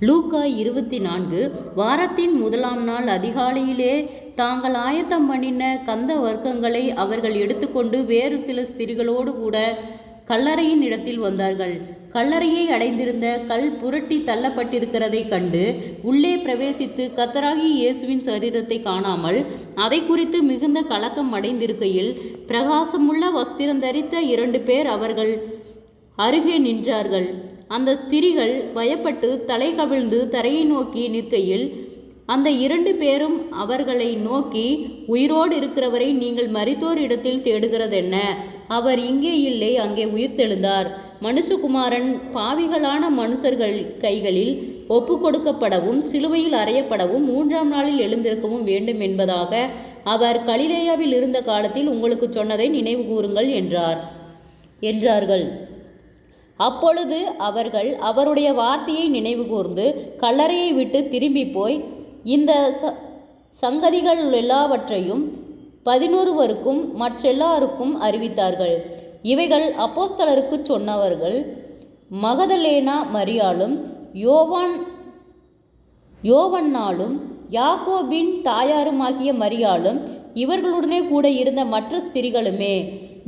லூக்கா 24. வாரத்தின் முதலாம் நாள் அதிகாலையிலே தாங்கள் ஆயத்தம் பண்ணின கந்த வர்க்கங்களை அவர்கள் எடுத்துக்கொண்டு வேறு சில ஸ்திரிகளோடு கூட கல்லறையின் இடத்தில் வந்தார்கள். கல்லறையை அடைந்திருந்த கல் புரட்டி தள்ளப்பட்டிருக்கிறதை கண்டு உள்ளே பிரவேசித்து கர்த்தராகிய இயேசுவின் சரீரத்தை காணாமல் அதை குறித்து மிகுந்த கலக்கம் அடைந்திருக்கையில் பிரகாசமுள்ள வஸ்திரம் தரித்த 2 பேர் அவர்கள் அருகே நின்றார்கள். அந்த ஸ்திரிகள் பயப்பட்டு தலை கவிழ்ந்து தரையை நோக்கி நிற்கையில் அந்த 2 பேரும் அவர்களை நோக்கி, உயிரோடு இருக்கிறவரை நீங்கள் மரித்தோர் இடத்தில் தேடுகிறதென்ன? அவர் இங்கே இல்லை, அங்கே உயிர்த்தெழுந்தார். மனுஷகுமாரன் பாவிகளான மனுஷர்கள் கைகளில் ஒப்பு கொடுக்கப்படவும் சிலுவையில் அறையப்படவும் 3ஆம் நாளில் எழுந்திருக்கவும் வேண்டும் என்பதாக அவர் கலிலேயாவில் இருந்த காலத்தில் உங்களுக்கு சொன்னதை நினைவு கூறுங்கள் என்றார்கள். அப்பொழுது அவர்கள் அவருடைய வார்த்தையை நினைவு கூர்ந்து கல்லறையை விட்டு திரும்பி போய் இந்த சங்கதிகள் எல்லாவற்றையும் 11 மற்றெல்லாருக்கும் அறிவித்தார்கள். இவைகள் அப்போஸ்தலருக்கு சொன்னவர்கள் மகதலேனா மரியாளும் யோவன்னாலும் யாக்கோபின் தாயாருமாகிய மரியாளும் இவர்களுடனே கூட இருந்த மற்ற ஸ்திரிகளுமே.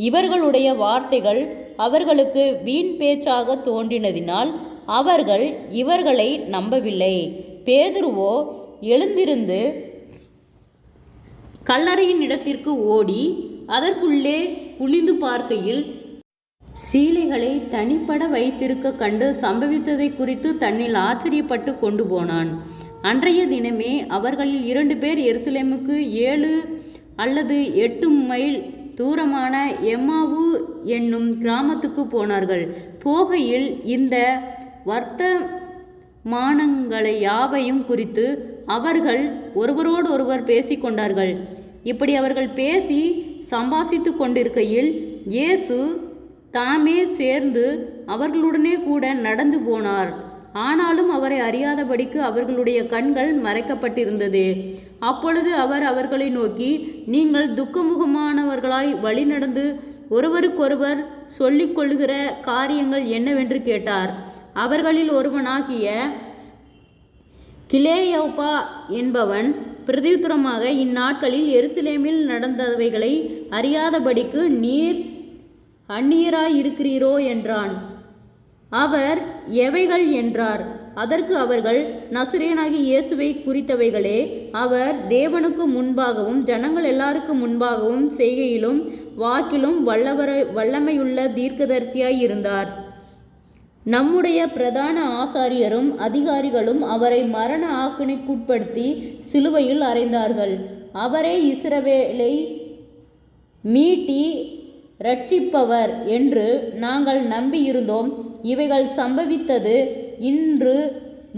இவர்களுடைய வார்த்தைகள் அவர்களுக்கு வீண் பேச்சாக தோன்றினதினால் அவர்கள் இவர்களை நம்பவில்லை. பேதுருவோ எழுந்திருந்து கல்லறையின் இடத்திற்கு ஓடி அதற்குள்ளே குனிந்து பார்க்கையில் சீலைகளை தனிப்பட வைத்திருக்க கண்டு சம்பவித்ததை குறித்து தன்னில் ஆச்சரியப்பட்டு கொண்டு போனான். அன்றைய தினமே அவர்களில் 2 பேர் எருசலேமுக்கு 7 அல்லது 8 மைல் தூரமான எம்மாவு என்னும் கிராமத்துக்கு போனார்கள். போகையில் இந்த வர்த்தமானங்களை யாவையும் குறித்து அவர்கள் ஒருவரோடொருவர் பேசிக்கொண்டார்கள். இப்படி அவர்கள் பேசி சம்பாஷித்து கொண்டிருக்கையில் இயேசு தாமே சேர்ந்து அவர்களுடனே கூட நடந்து போனார். ஆனாலும் அவரை அறியாதபடிக்கு அவர்களுடைய கண்கள் மறைக்கப்பட்டிருந்தது. அப்பொழுது அவர் அவர்களை நோக்கி, நீங்கள் துக்கமுகமானவர்களாய் வழி நடந்து ஒருவருக்கொருவர் சொல்லிக்கொள்ளுகிற காரியங்கள் என்னவென்று கேட்டார். அவர்களில் ஒருவனாகிய கிலேயோப்பா என்பவன் பிரதியுத்தரமாக, இந்நாட்களில் எருசலேமில் நடந்தவைகளை அறியாதபடிக்கு நீர் அந்நியராயிருக்கிறீரோ என்றான். அவர் எவைகள் என்றார். அதற்கு அவர்கள், நசரேயனாகிய இயேசுவை குறித்தவைகளே. அவர் தேவனுக்கு முன்பாகவும் ஜனங்கள் எல்லாருக்கும் முன்பாகவும் செய்கையிலும் வாக்கிலும் வல்லமையுள்ள தீர்க்கதரிசியாய் இருந்தார். நம்முடைய பிரதான ஆசாரியரும் அதிகாரிகளும் அவரை மரண ஆக்கினைக்குட்படுத்தி சிலுவையில் அறைந்தார்கள். அவரே இஸ்ரவேலை மீட்டி இரட்சிப்பவர் என்று நாங்கள் நம்பியிருந்தோம். இவைகள் சம்பவித்தது இன்று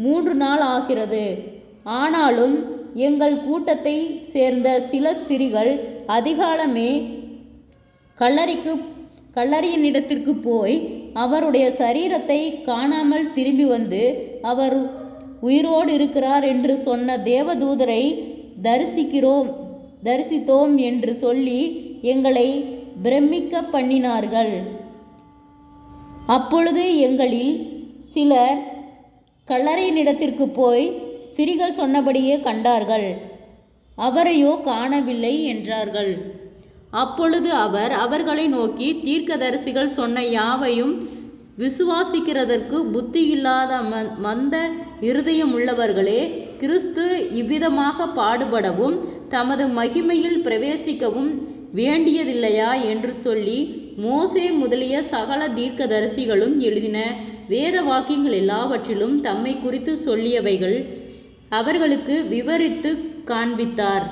3 நாள் ஆகிறது. ஆனாலும் எங்கள் கூட்டத்தை சேர்ந்த சில ஸ்திரிகள் அதிகாலமே கல்லறையின் இடத்திற்கு போய் அவருடைய சரீரத்தை காணாமல் திரும்பி வந்து, அவர் உயிரோடு இருக்கிறார் என்று சொன்ன தேவதூதரை தரிசித்தோம் என்று சொல்லி எங்களை பிரமிக்க பண்ணினார்கள். அப்பொழுது எங்களில் சிலர் கல்லறையின் இடத்திற்கு போய் ஸ்திரிகள் சொன்னபடியே கண்டார்கள், அவரையோ காணவில்லை என்றார்கள். அப்பொழுது அவர் அவர்களை நோக்கி, தீர்க்கதரிசிகள் சொன்ன யாவையும் விசுவாசிக்கிறதற்கு புத்தியில்லாத மந்த இருதயமுள்ளவர்களே, கிறிஸ்து இவ்விதமாக பாடுபடவும் தமது மகிமையில் பிரவேசிக்கவும் வேண்டியதில்லையா என்று சொல்லி மோசே முதலிய சகல தீர்க்கதரிசிகளும் எழுதின வேத வாக்கியங்கள் எல்லாவற்றிலும் தம்மை குறித்து சொல்லியவைகள் அவர்களுக்கு விவரித்து காண்பித்தார்.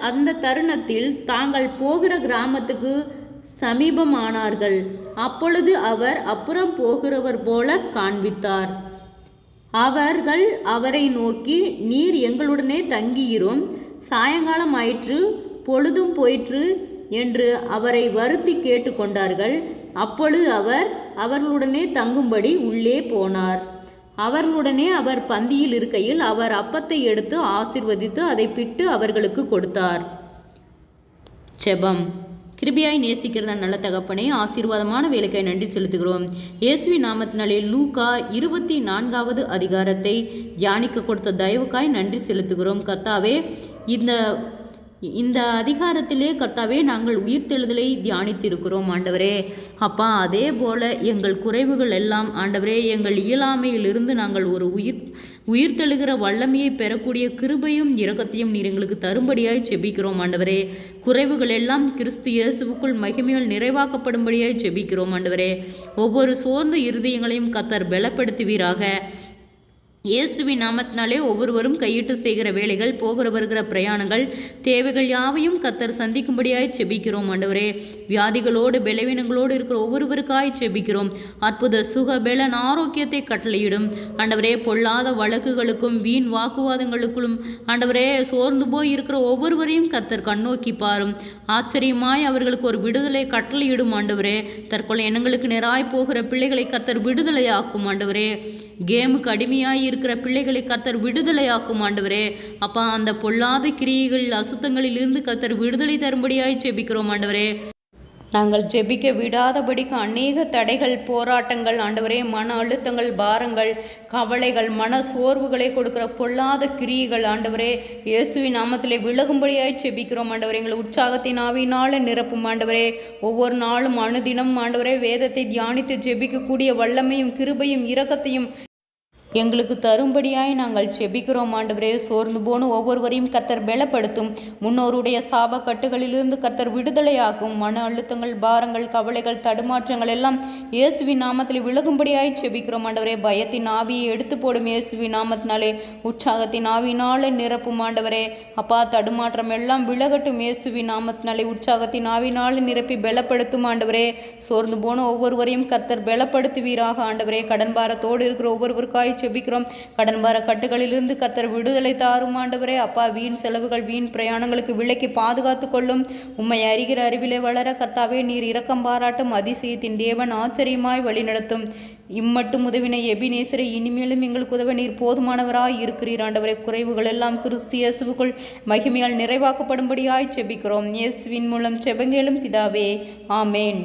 அந்த தருணத்தில் தாங்கள் போகிற கிராமத்துக்கு சமீபமானார்கள். அப்பொழுது அவர் அப்புறம் போகிறவர் போல காண்பித்தார். அவர்கள் அவரை நோக்கி, நீர் எங்களுடனே தங்கியிரும், சாயங்காலம் ஆயிற்று, பொழுதும் போயிற்று என்று அவரை வருத்தி கேட்டுக்கொண்டார்கள். அப்பொழுது அவர் அவர்களுடனே தங்கும்படி உள்ளே போனார். அவர்களுடனே அவர் பந்தியில் இருக்கையில் அவர் அப்பத்தை எடுத்து ஆசீர்வதித்து அதை பிட்டு அவர்களுக்கு கொடுத்தார். ஜெபம். கிருபையாய் நேசிக்கிறதா நல்ல தகப்பனே, ஆசீர்வாதமான வேலைக்காய் நன்றி செலுத்துகிறோம். இயேசுவின் நாமத்தினாலே லூக்கா 24வது அதிகாரத்தை தியானிக்க கொடுத்த தயவுக்காய் நன்றி செலுத்துகிறோம். கர்த்தாவே, இந்த அதிகாரத்திலே கர்த்தாவே நாங்கள் உயிர்த்தெழுதலை தியானித்திருக்கிறோம் ஆண்டவரே. அப்பா, அதே போல எங்கள் குறைவுகள் எல்லாம் ஆண்டவரே, எங்கள் இயலாமையிலிருந்து நாங்கள் ஒரு உயிர்த்தெழுகிற வல்லமையை பெறக்கூடிய கிருபையும் இரக்கத்தையும் நீர் எங்களுக்கு தரும்படியாய் செபிக்கிறோம் ஆண்டவரே. குறைவுகள் எல்லாம் கிறிஸ்து இயேசுவுக்குள் மகிமையால் நிறைவாக்கப்படும்படியாய் செபிக்கிறோம் ஆண்டவரே. ஒவ்வொரு சோர்ந்த இருதயங்களையும் கர்த்தர் பலப்படுத்துவீராக. இயேசுவின் நாமத்தினாலே ஒவ்வொருவரும் கையிட்டு செய்கிற வேலைகள், போகிற வருகிற பிரயாணங்கள், தேவைகள் யாவையும் கர்த்தர் சந்திக்கும்படியாய் செபிக்கிறோம் ஆண்டவரே. வியாதிகளோடு பலவீனங்களோடு இருக்கிற ஒவ்வொருவருக்காய் செபிக்கிறோம். அற்புத சுக பலன் ஆரோக்கியத்தை கட்டளையிடும் ஆண்டவரே. பொல்லாத வழக்குகளுக்கும் வீண் வாக்குவாதங்களுக்கும் ஆண்டவரே சோர்ந்து போய் இருக்கிற ஒவ்வொருவரையும் கர்த்தர் கண்ணோக்கி பாரும். ஆச்சரியமாய் அவர்களுக்கு ஒரு விடுதலை கட்டளையிடும் ஆண்டவரே. தற்கொலை எண்ணங்களுக்கு நேராய் போகிற பிள்ளைகளை கர்த்தர் விடுதலையாக்கும் ஆண்டவரே. கேமுக்கு அடிமையாய் இருக்கிற பிள்ளைகளை கர்த்தர் விடுதலையாக்கும் ஆண்டவரே. அப்பா, அந்த பொல்லாத கிரியைகள் அசுத்தங்களில் இருந்து கர்த்தர் விடுதலை தரும்படியாய் ஜெபிக்கிறோம் ஆண்டவரே. நாங்கள் ஜெபிக்க விடாதபடிக்கு அநேக தடைகள், போராட்டங்கள் ஆண்டவரே, மன அழுத்தங்கள், பாரங்கள், கவலைகள், மன சோர்வுகளை கொடுக்கிற பொல்லாத கிரியைகள் ஆண்டவரே, இயேசுவின் நாமத்திலே விலகும்படியாய் ஜெபிக்கிறோம் ஆண்டவரே. எங்கள் உற்சாகத்தின் ஆவியினால நிரப்பும் ஆண்டவரே. ஒவ்வொரு நாளும் அனுதினம் ஆண்டவரே வேதத்தை தியானித்து ஜெபிக்கக்கூடிய வல்லமையும் கிருபையும் இரக்கத்தையும் எங்களுக்கு தரும்படியாய் நாங்கள் செபிக்கிறோம் ஆண்டவரே. சோர்ந்து போன ஒவ்வொருவரையும் கர்த்தர் பலப்படுத்தும். முன்னோருடைய சாப கட்டுகளிலிருந்து கர்த்தர் விடுதலையாகும். மன அழுத்தங்கள், பாரங்கள், கவலைகள், தடுமாற்றங்கள் எல்லாம் இயேசுவின் நாமத்தில் விலகும்படியாய் செபிக்கிறோம் ஆண்டவரே. பயத்தின் ஆவியை எடுத்து போடும் இயேசுவின் நாமத்தினாலே. உற்சாகத்தின் ஆவியினாலே நிரப்பும் ஆண்டவரே. அப்பா, தடுமாற்றம் எல்லாம் விலகட்டும் இயேசுவின் நாமத்தினாலே. உற்சாகத்தின் ஆவினாலே நிரப்பி பலப்படுத்தும் ஆண்டவரே. சோர்ந்து போன ஒவ்வொருவரையும் கர்த்தர் பலப்படுத்துவீராக ஆண்டவரே. கடன் பாரத்தோடு இருக்கிற ஒவ்வொருவருக்காய் செபிக்கிறோம். கடன் பார கட்டுகளிலிருந்து கர்த்தர் விடுதலை தாரும் ஆண்டவரே. அப்பா, வீண் செலவுகள், வீண் பிரயாணங்களுக்கு விலக்கி பாதுகாத்து கொள்ளும். உம்மை அறிகிற அறிவிலே வளர கர்த்தாவே நீர் இரக்கம் பாராட்டும். அதிசயத்தின் தேவன் ஆச்சரியமாய் வழிநடத்தும். இம்மட்டும் உதவினை எபினேசரை இனிமேலும் எங்களுக்கு உதவ நீர் போதுமானவராய் இருக்கிறீர் ஆண்டவரே. குறைவுகள் எல்லாம் கிறிஸ்து இயேசுவுக்குள் மகிமையால் நிறைவாக்கப்படும்படியாய் செபிக்கிறோம். இயேசுவின் மூலம் செபங்கேளும் பிதாவே, ஆமேன்.